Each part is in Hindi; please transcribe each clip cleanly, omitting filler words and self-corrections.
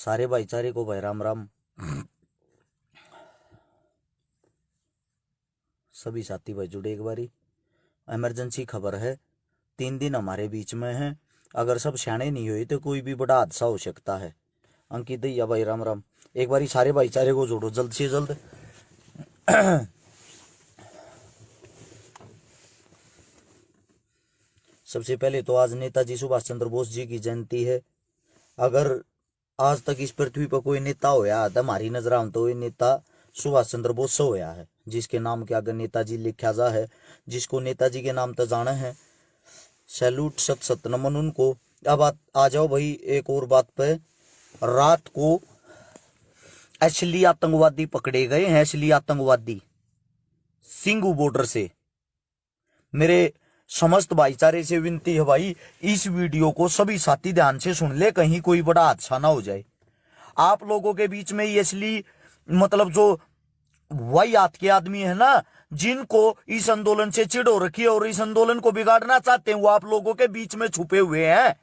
सारे भाईचारे को भाई राम राम। सभी साथी भाई जुड़े एक बारी। इमरजेंसी खबर है, 3 दिन हमारे बीच में है। अगर सब सियाने नहीं हुए तो कोई भी बड़ा हादसा हो सकता है। अंकित दैया भाई राम राम। एक बारी सारे भाईचारे को जोड़ो जल्द से जल्द। सबसे पहले तो आज नेताजी सुभाष चंद्र बोस जी की जयंती है। अगर आज तक इस पृथ्वी पर कोई नेता होया तो हमारी नजर में तो ये नेता सुभाष चंद्र बोस से होया है, जिसके नाम के आगे नेताजी लिखा जा है, जिसको नेताजी के नाम तो जाना है। सैल्यूट, सत सत नमन उनको। अब आ जाओ भाई एक और बात पे। रात को असली आतंकवादी पकड़े गए हैं, असली आतंकवादी सिंगू बॉर्डर से। मेरे समस्त भाईचारे से विनती है भाई, इस वीडियो को सभी साथी ध्यान से सुन ले, कहीं कोई बड़ा हादसा ना हो जाए। आप लोगों के बीच में ये असली मतलब जो वही हाथ के आदमी है ना, जिनको इस आंदोलन से चिढ़ हो रखी है और इस आंदोलन को बिगाड़ना चाहते हैं, वो आप लोगों के बीच में छुपे हुए हैं।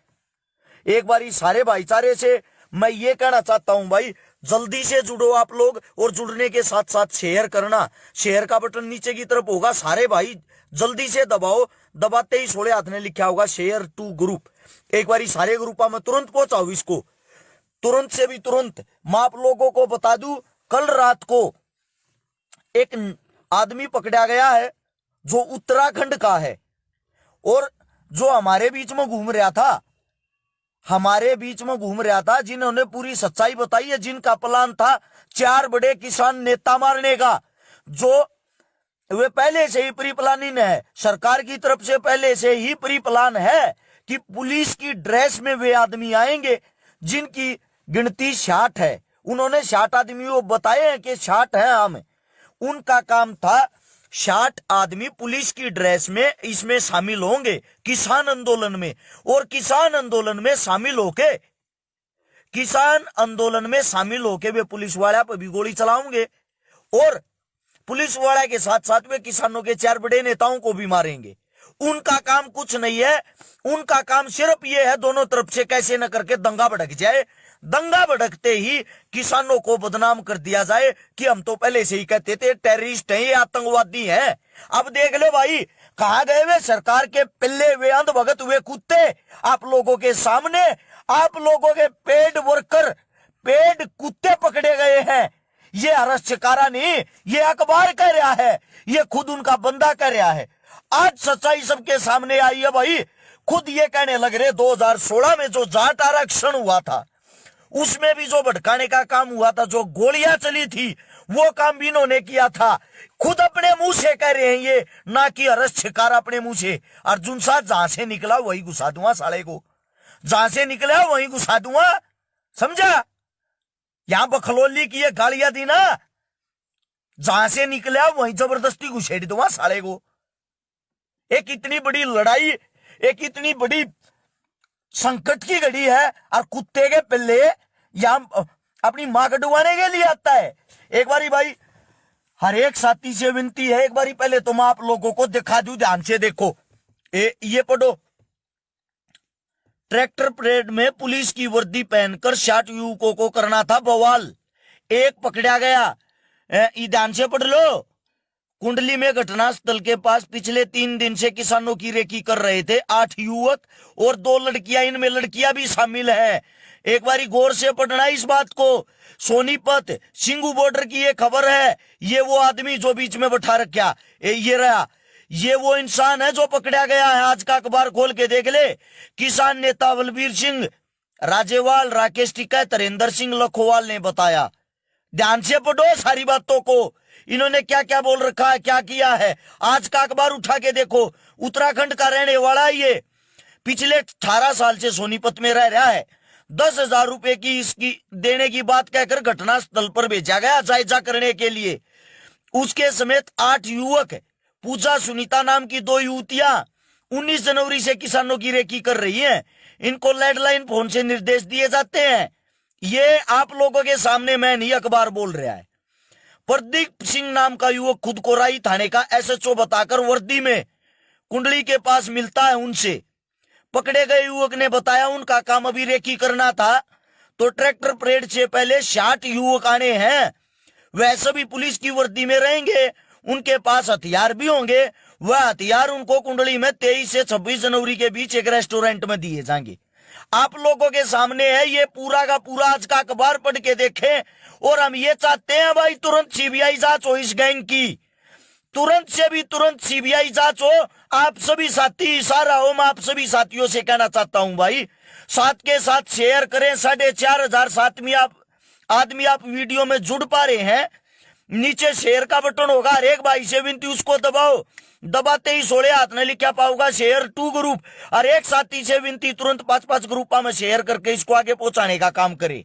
एक बार सारे भाईचारे से मैं ये कहना चाहता हूं भाई, जल्दी से जुड़ो आप लोग, और जुड़ने के साथ साथ शेयर करना। शेयर का बटन नीचे की तरफ होगा, सारे भाई जल्दी से दबाओ। दबाते ही सोले हाथ ने लिखा होगा शेयर टू ग्रुप। एक बार सारे ग्रुपा में तुरंत पहुंचाओ इसको, तुरंत से भी तुरंत। मैं आप लोगों को बता दूं, कल रात को एक आदमी पकड़ा गया है जो उत्तराखंड का है, और जो हमारे बीच में घूम रहा था, जिन्होंने पूरी सच्चाई बताई है, जिनका प्लान था 4 बड़े किसान नेता मारने का, जो वे पहले से ही प्री प्लानिंग है, सरकार की तरफ से पहले से ही प्री प्लान है कि पुलिस की ड्रेस में वे आदमी आएंगे, जिनकी गिनती 60 है। उन्होंने 60 आदमियों बताए हैं कि 60 है हम। उनका काम था 60 आदमी पुलिस की ड्रेस में इसमें शामिल होंगे किसान आंदोलन में, और किसान आंदोलन में शामिल होके वे पुलिस वाले पर भी गोली चलाओगे, और पुलिस वाले के साथ साथ वे किसानों के 4 बड़े नेताओं को भी मारेंगे। उनका काम कुछ नहीं है, उनका काम सिर्फ ये है दोनों तरफ से कैसे न करके दंगा भड़क जाए। दंगा भड़कते ही किसानों को बदनाम कर दिया जाए कि हम तो पहले से ही कहते थे टेररिस्ट हैं, ये आतंकवादी हैं। अब देख लो भाई, कहा गए वे सरकार के पिल्ले, वे अंधभगत, वे कुत्ते आप लोगों के सामने, आप लोगों के पेड वर्कर, पेड कुत्ते पकड़े गए हैं। ये अरेस्ट चिकारा नहीं, ये अखबार कह रहा है, ये खुद उनका बंदा कह रहा है। आज सच्चाई सबके सामने आई है भाई। खुद ये कहने लग रहे 2016 में जो जाट आरक्षण हुआ था, उसमें भी जो भटकाने का काम हुआ था, जो गोलियां चली थी, वो काम भी इन्होंने किया था। खुद अपने मुंह से कह रहे हैं ये, ना कि अरेस्ट शिकार अपने मुंह से। अर्जुन साहब जहां से निकला वही घुसा दूंगा, साले को जहां से निकला वही घुसा दूंगा, समझा। यहां बखलोली की ये गालियां दी ना, जहां से निकला वहीं जबरदस्ती घुसेड़ दूंगा साले को। एक इतनी बड़ी लड़ाई, एक इतनी बड़ी संकट की घड़ी है, और कुत्ते के पिल्ले यहां अपनी मां को डुबाने के लिए आता है। एक बारी भाई हर एक साथी से विनती है, एक बारी पहले तो मैं आप लोगों को दिखा दूं, ध्यान से देखो। ये पढ़ो, ट्रैक्टर परेड में पुलिस की वर्दी पहनकर 60 युवकों को करना था बवाल, एक पकड़ा गया। ध्यान से पढ़ लो। कुंडली में घटनास्थल के पास पिछले 3 दिन से किसानों की रेकी कर रहे थे 8 युवक और 2 लड़कियां, इनमें लड़कियां भी शामिल हैं। एक बारी गौर से पढ़ना इस बात को। सोनीपत सिंगू बॉर्डर की ये खबर है। ये वो आदमी जो बीच में बैठा रखा, ये रहा, ये वो इंसान है जो पकड़ा गया है। आज का अखबार खोल के देख ले। किसान नेता बलबीर सिंह राजेवाल, राकेश टिक्का, तरेंद्र सिंह लखोवाल ने बताया। ध्यान से पढ़ो सारी बातों को, इन्होंने क्या क्या बोल रखा है, क्या किया है। आज का अखबार उठा के देखो। उत्तराखंड का रहने वाला ये, पिछले 18 साल से सोनीपत में रह रहा है। 10,000 रुपए की इसकी देने की बात कहकर घटनास्थल पर भेजा गया जायजा करने के लिए। उसके समेत 8 युवक, पूजा सुनीता नाम की 2 युवतियां 19 जनवरी से किसानों की रेकी कर रही हैं। इनको लैंडलाइन फोन से निर्देश दिए जाते हैं। ये आप लोगों के सामने मैं नहीं, अखबार बोल रहा है। प्रदीप सिंह नाम का युवक खुद को राई थाने का एसएचओ बताकर वर्दी में कुंडली के पास मिलता है उनसे। पकड़े गए युवक ने बताया उनका काम अभी रेकी करना था, तो ट्रैक्टर परेड से पहले 60 युवक आने हैं। वह सभी पुलिस की वर्दी में रहेंगे, उनके पास हथियार भी होंगे। वह हथियार उनको कुंडली में 23 से 26 जनवरी के बीच एक रेस्टोरेंट में दिए जाएंगे। आप लोगों के सामने है, ये पूरा का पूरा आज का अखबार पढ़ के देखें। और हम ये चाहते हैं भाई तुरंत सीबीआई जांच हो इस गैंग की, तुरंत से भी तुरंत सीबीआई जांच हो। आप सभी साथी, इशारा हो, मैं आप सभी साथियों से कहना चाहता हूं भाई, साथ के साथ शेयर करें। 4,500 आदमी आप वीडियो में जुड़ पा रहे हैं, नीचे शेयर का बटन होगा, हर एक भाई से विनती उसको दबाओ। दबाते ही 16 हाथ ने लिखा पाऊंगा शेयर टू ग्रुप। हर एक साथी से विनती तुरंत 5-5 ग्रुपा में शेयर करके इसको आगे पहुंचाने का काम करे,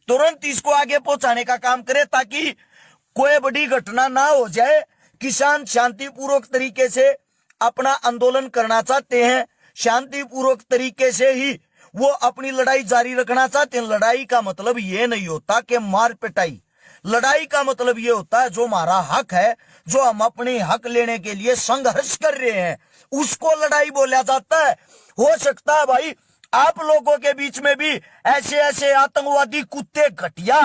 तुरंत इसको आगे पहुंचाने का काम करे, ताकि कोई बड़ी घटना ना हो जाए। किसान शांतिपूर्वक तरीके से अपना आंदोलन करना चाहते हैं, शांतिपूर्वक तरीके से ही वो अपनी लड़ाई जारी रखना चाहते हैं। लड़ाई का मतलब ये नहीं होता कि मार पिटाई, लड़ाई का मतलब ये होता है जो हमारा हक है, जो हम अपने हक लेने के लिए संघर्ष कर रहे हैं, उसको लड़ाई बोला जाता है। हो सकता है भाई आप लोगों के बीच में भी ऐसे ऐसे आतंकवादी कुत्ते घटिया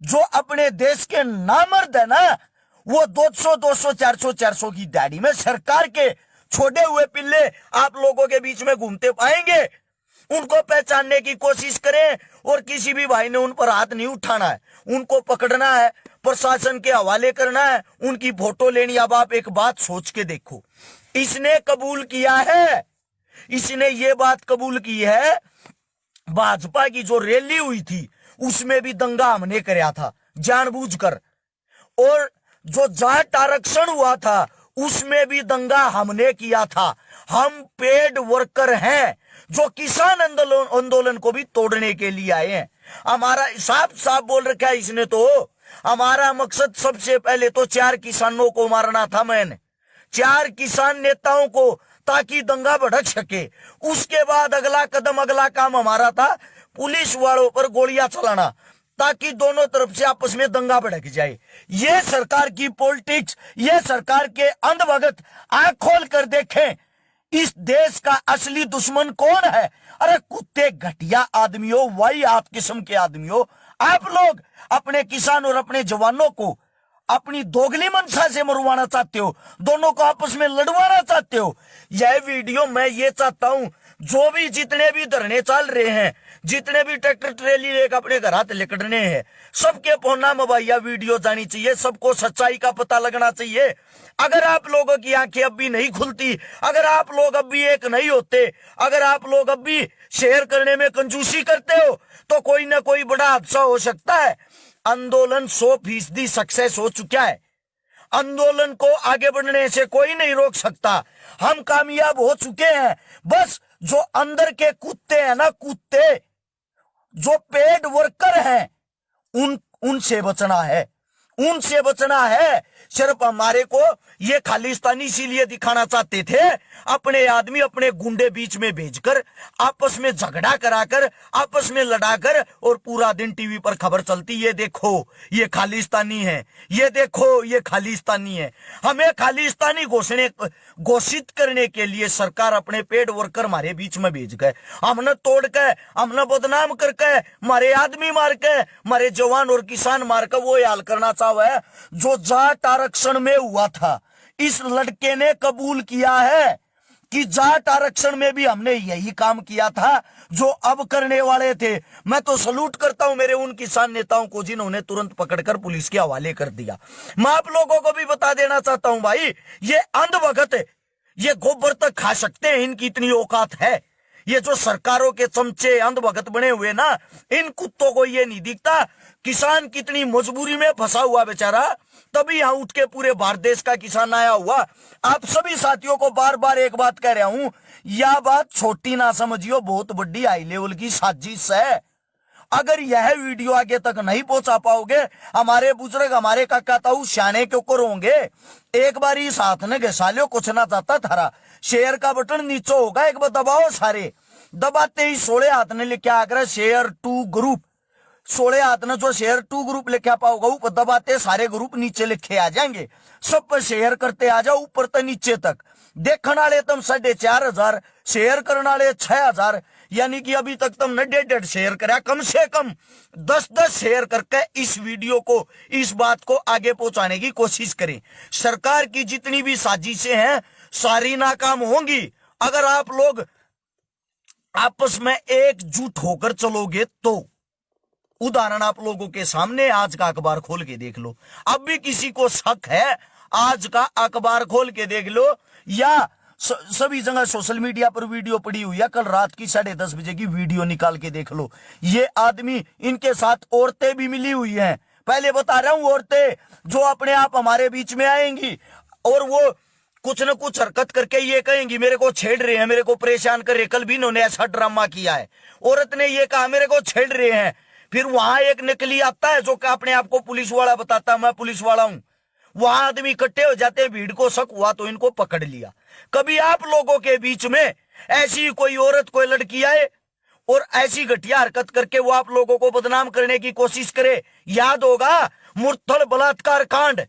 जो अपने देश के नामर्द है ना, वो 200 400 की दाढ़ी में सरकार के छोड़े हुए पिल्ले आप लोगों के बीच में घूमते पाएंगे। उनको पहचानने की कोशिश करें, और किसी भी भाई ने उन पर हाथ नहीं उठाना है, उनको पकड़ना है, प्रशासन के हवाले करना है, उनकी फोटो लेनी। अब आप एक बात सोच के देखो, इसने कबूल किया है, इसने ये बात कबूल की है, भाजपा की जो रैली हुई थी उसमें भी दंगा हमने कराया था जानबूझकर, और जो जाट आरक्षण हुआ था उसमें भी दंगा हमने किया था। हम पेड वर्कर हैं जो किसान आंदोलन को भी तोड़ने के लिए आए हैं। हमारा साफ साफ बोल रखा है इसने, तो हमारा मकसद सबसे पहले तो 4 किसानों को मारना था, मैंने 4 किसान नेताओं को, ताकि दंगा भड़क सके। उसके बाद अगला कदम, अगला काम हमारा था पुलिस वालों पर गोलियां चलाना, ताकि दोनों तरफ से आपस में दंगा भड़क जाए। ये सरकार की पॉलिटिक्स, ये सरकार के अंधभगत आंख खोल कर देखें इस देश का असली दुश्मन कौन है। अरे कुत्ते घटिया आदमियों, वाहियात किस्म के आदमियों, आप लोग अपने किसान और अपने जवानों को अपनी दोगली मंशा से मरवाना चाहते हो, दोनों को आपस में लड़वाना चाहते हो। यह वीडियो मैं ये चाहता हूं, जो भी जितने भी धरने चल रहे हैं, जितने भी ट्रैक्टर ट्रेली लेकर अपने घर हाथ लिकड़ने हैं, सबके पहुंचना मबाइया वीडियो जानी चाहिए, सबको सच्चाई का पता लगना चाहिए। अगर आप लोगों की आंखें अब भी नहीं खुलती, अगर आप लोग अब भी एक नहीं होते, अगर आप लोग अब भी शेयर करने में कंजूसी करते हो, तो कोई ना कोई बड़ा हादसा हो सकता है। आंदोलन 100% सक्सेस हो चुका है, आंदोलन को आगे बढ़ने से कोई नहीं रोक सकता, हम कामयाब हो चुके हैं। बस जो अंदर के कुत्ते हैं ना, कुत्ते जो पेड वर्कर हैं, उनसे बचना है, उनसे बचना है। सिर्फ हमारे को ये खालिस्तानी इसीलिए दिखाना चाहते थे, अपने आदमी अपने गुंडे बीच में भेजकर आपस में झगड़ा कराकर, आपस में लड़ाकर, और पूरा दिन टीवी पर खबर चलती, ये देखो ये खालिस्तानी है, ये देखो ये खालिस्तानी है। हमें खालिस्तानी घोषित करने के लिए सरकार अपने पेड वर्कर हमारे बीच में भेज गए, हमने तोड़ के, हमने बदनाम करके, हमारे आदमी मार के, हमारे जवान और किसान मार के वो हाल करना चाहे जो जाट आरक्षण में हुआ था। इस लड़के ने कबूल किया है कि जाट आरक्षण में भी हमने यही काम किया था जो अब करने वाले थे। मैं तो सलूट करता हूं मेरे उन किसान नेताओं को जिन्होंने तुरंत पकड़कर पुलिस के हवाले कर दिया। मैं आप लोगों को भी बता देना चाहता हूं भाई, ये अंधभगत है, ये गोबर तक खा सकते हैं, इनकी इतनी औकात है। ये जो सरकारों के चमचे अंधभगत बने हुए ना, इन कुत्तों को ये नहीं दिखता किसान कितनी मजबूरी में फंसा हुआ बेचारा, तभी यहां उठ के पूरे भारत देश का किसान आया हुआ। आप सभी साथियों को बार बार एक बात कह रहा हूं, यह बात छोटी ना समझियो, बहुत बड़ी हाई लेवल की साजिश है। अगर यह वीडियो आगे तक नहीं पहुंचा पाओगे, हमारे बुजुर्ग, हमारे काका ताऊ शाने के ऊपर होंगे। एक बार इस हाथ ने घसालियो, कुछ ना चाहता थारा शेयर का बटन नीचे होगा, एक बार दबाओ, सारे दबाते ही 16 हाथ ने लिखा आकर शेयर टू ग्रुप, 16 हाथ ने जो शेयर टू ग्रुप लिखा पाओगा, ऊपर दबाते सारे ग्रुप नीचे लिखे आ जाएंगे। सब पर शेयर करते आ जाओ, ऊपर तक नीचे तक। देखने वाले तुम 4,500, शेयर करने वाले 6,000, यानी कि अभी तक तुमने 1.5 शेयर करा, कम से कम 10-10 शेयर करके इस वीडियो को, इस बात को आगे पहुंचाने की कोशिश करें। सरकार की जितनी भी साजिशें हैं सारी नाकाम होंगी अगर आप लोग आपस में एकजुट होकर चलोगे तो। उदाहरण आप लोगों के सामने, आज का अखबार खोल के देख लो। अब भी किसी को शक है, आज का अखबार खोल के देख लो, या सभी जगह सोशल मीडिया पर वीडियो पड़ी हुई है, कल रात की 10:30 बजे की वीडियो निकाल के देख लो। ये आदमी, इनके साथ औरतें भी मिली हुई हैं। पहले बता रहा हूं, औरतें जो अपने आप हमारे बीच में आएंगी और वो कुछ न कुछ हरकत करके ये कहेंगी मेरे को छेड़ रहे हैं, मेरे को परेशान कर रहे हैं। कल भी इन्होंने ऐसा ड्रामा किया है, औरत ने ये कहा मेरे को छेड़ रहे हैं। फिर वहां एक नकली आता है जो अपने आप को पुलिस वाला बताता, मैं पुलिस वाला हूं। वहां आदमी इकट्ठे हो जाते हैं, भीड़ को शक हुआ तो इनको पकड़ लिया। कभी आप लोगों के बीच में ऐसी कोई औरत, कोई लड़की आए और ऐसी घटिया हरकत करके वो आप लोगों को बदनाम करने की कोशिश करे? याद होगा मुरथल बलात्कार कांड,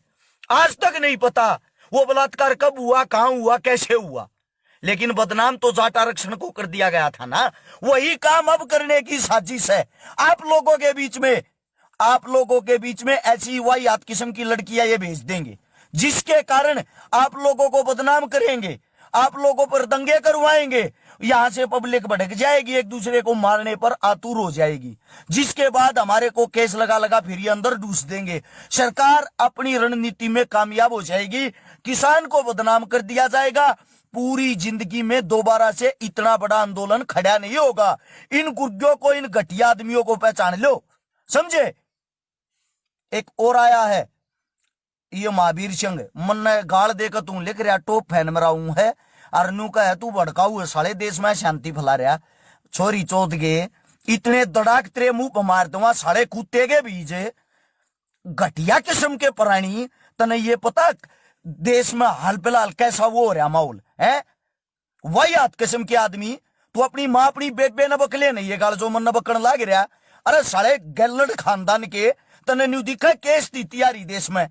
आज तक नहीं पता वो बलात्कार कब हुआ, कहां हुआ, कैसे हुआ, लेकिन बदनाम तो जाट आरक्षण को कर दिया गया था ना। वही काम अब करने की साजिश है आप लोगों के बीच में। आप लोगों के बीच में ऐसी वाहियात किस्म की लड़कियां ये भेज देंगे जिसके कारण आप लोगों को बदनाम करेंगे, आप लोगों पर दंगे करवाएंगे। यहां से पब्लिक भड़क जाएगी, एक दूसरे को मारने पर आतुर हो जाएगी, जिसके बाद हमारे को केस लगा लगा फिर ये अंदर डूस देंगे। सरकार अपनी रणनीति में कामयाब हो जाएगी, किसान को बदनाम कर दिया जाएगा। पूरी जिंदगी में दोबारा से इतना बड़ा आंदोलन खड़ा नहीं होगा। इन गुर्गों को, इन घटिया आदमियों को पहचान लो, समझे। एक और आया है ये महावीर सिंह, मन गाल देकर तू लिख रहा टॉप फैन मेरा हूं है, अरनू का है तू भड़काऊ है, साले देश में शांति फैला रहा। छोरी चौथ के इतने दड़ाक तेरे मुंह पर मार दूंगा, साले कुत्ते के बीज घटिया किस्म के प्राणी। तने ये पता देश में हाल फिलहाल कैसा वो हो रहा माहौल है? वाहियात किस्म के आदमी। तू अपनी माँ अपनी बेबे न बकले नहीं, ये गाल जो मन न बकन लाग रहा। अरे साले गैलड खानदान के तने न्यू दिखा केस दी तैयारी देश में।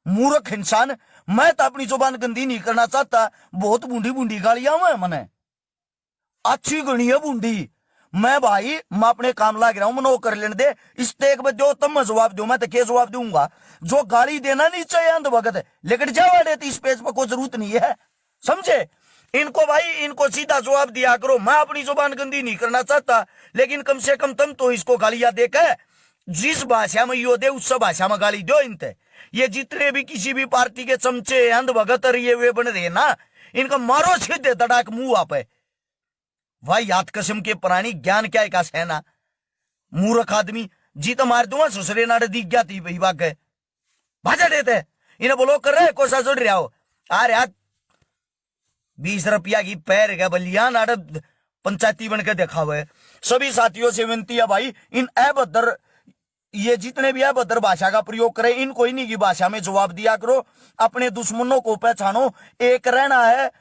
मूर्ख इंसान। मैं तो अपनी जुबान गंदी नहीं करना चाहता, बहुत बूंदी बूंदी गालियां हुए मने, अच्छी गणी है बूंदी। मैं भाई मैं अपने काम लाग रहा हूं, मनो कर लेने दे। इस तेक में जो तुम मैं जवाब दो, मैं तो क्या जवाब दूंगा? जो गाली देना नहीं चाहिए अंध भगत लेकिन जावा इस पेज पर कोई जरूरत नहीं है, समझे। इनको भाई, इनको सीधा जवाब दिया करो। मैं अपनी जुबान गंदी नहीं करना चाहता, लेकिन कम से कम तुम तो इसको गालियां देकर जिस भाषा में यो दे उस भाषा में गाली दो इनते। ये जितने भी किसी भी पार्टी के चमचे अंध भगत ये वे बन रहे ना, इनका मारो सीधे तड़ाक मुंह आप है। भाई याद कसम के प्राणी, ज्ञान क्या का सेना। मूर्ख आदमी जीत मार दूंगा ससुरे नाड़े दिख गया थी भाई बाग भाजा देते इन्हें बोलो कर रहे कोसा जोड़ रहा हो। अरे यार 20 रुपया की पैर गया बलिया नाड़े पंचायती बन के देखा हुआ है। सभी साथियों से विनती है भाई, इन अभद्र ये जितने भी अभद्र भाषा का प्रयोग करें इनको इन्हीं की भाषा में जवाब दिया करो। अपने दुश्मनों को पहचानो, एक रहना है।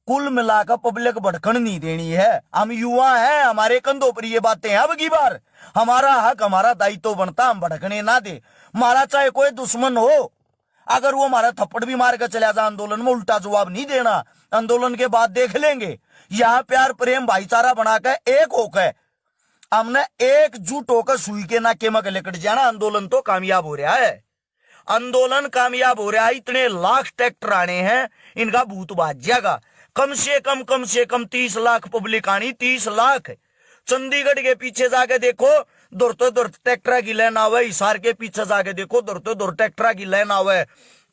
कुल मिलाकर पब्लिक भड़कन नहीं देनी है। हम युवा हैं, हमारे कंधों पर ये बातें हैं। अब की बार हमारा हक, हमारा दायित्व बनता, हम भड़कने ना दे। हमारा चाहे कोई दुश्मन हो, अगर वो हमारा थप्पड़ भी मार कर चला जाए आंदोलन में, उल्टा जवाब नहीं देना। आंदोलन के बाद देख लेंगे। यहाँ प्यार प्रेम भाईचारा बनाकर एक होकर हमने एकजुट होकर सुई के नाके में लेकर जाना। आंदोलन तो कामयाब हो रहा है, आंदोलन कामयाब हो रहा है। इतने लाख ट्रैक्टर आने हैं, इनका भूत बाज जाएगा। कम से कम 30 लाख पब्लिक आनी, 30 लाख। चंडीगढ़ के पीछे जाके देखो, दौड़ते दौड़ते ट्रैक्टर की लाइन आवे। हिसार के पीछे जाके देखो, दौड़ते दौड़ते ट्रैक्टर की लाइन आवे।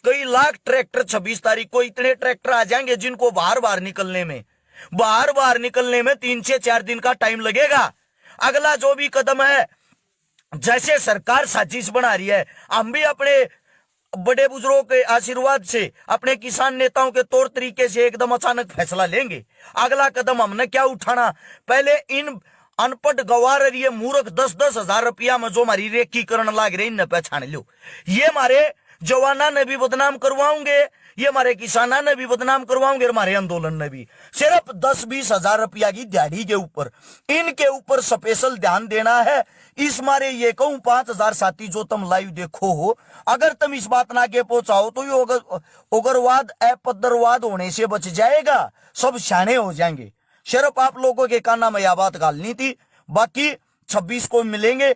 कई लाख ट्रैक्टर 26 तारीख को इतने ट्रैक्टर आ जाएंगे जिनको बाहर निकलने में 3 से 4 दिन का टाइम लगेगा। अगला जो भी कदम है, जैसे सरकार साजिश बना रही है, हम भी अपने बड़े बुजुर्गों के आशीर्वाद से, अपने किसान नेताओं के तौर तरीके से एकदम अचानक फैसला लेंगे। अगला कदम हमने क्या उठाना, पहले इन अनपढ़ गवार ये मूर्ख 10-10 हजार रुपया में जो हमारी रेकीकरण लाग रही इन्हें पहचान लो। ये हमारे जवाना ने भी बदनाम करवाओगे, ये हमारे किसाना ने भी बदनाम करवाओगे, हमारे आंदोलन ने भी। सिर्फ 10-20 हजार रुपया की दिहाड़ी के ऊपर, इनके ऊपर स्पेशल ध्यान देना है। इस मारे ये कहूं 5000 साथी जो तुम लाइव देखो हो, अगर तुम इस बात ना के पहुंचाओ तो ये उग्रवाद अपद्रवाद होने से बच जाएगा, सब शाने हो जाएंगे। सिर्फ आप लोगों के काना में यह बात गालनी थी। बाकी 26 को मिलेंगे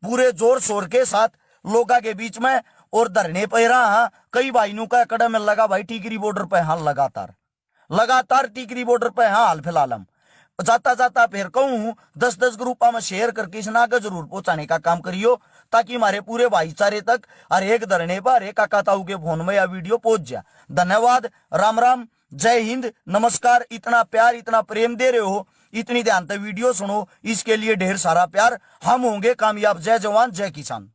पूरे जोर शोर के साथ लोगा के बीच में और धरने पे रहा। कई भाइयों का कदम लगा भाई टिकरी बॉर्डर पे हाल लगातार टिकरी बॉर्डर पे हाल फिलहाल हम जाता जाता फिर कहूं 10-10 ग्रुपा में शेयर करके इस नागा जरूर पहुंचाने का काम करियो, ताकि हमारे पूरे भाईचारे तक हर एक धरने पर हर एक काकाताऊ के फोन में यह वीडियो पहुंच जाए। धन्यवाद, राम राम, जय हिंद, नमस्कार। इतना प्यार इतना प्रेम दे रहे हो, इतनी ध्यान से वीडियो सुनो, इसके लिए ढेर सारा प्यार। हम होंगे कामयाब। जय जवान जय किसान।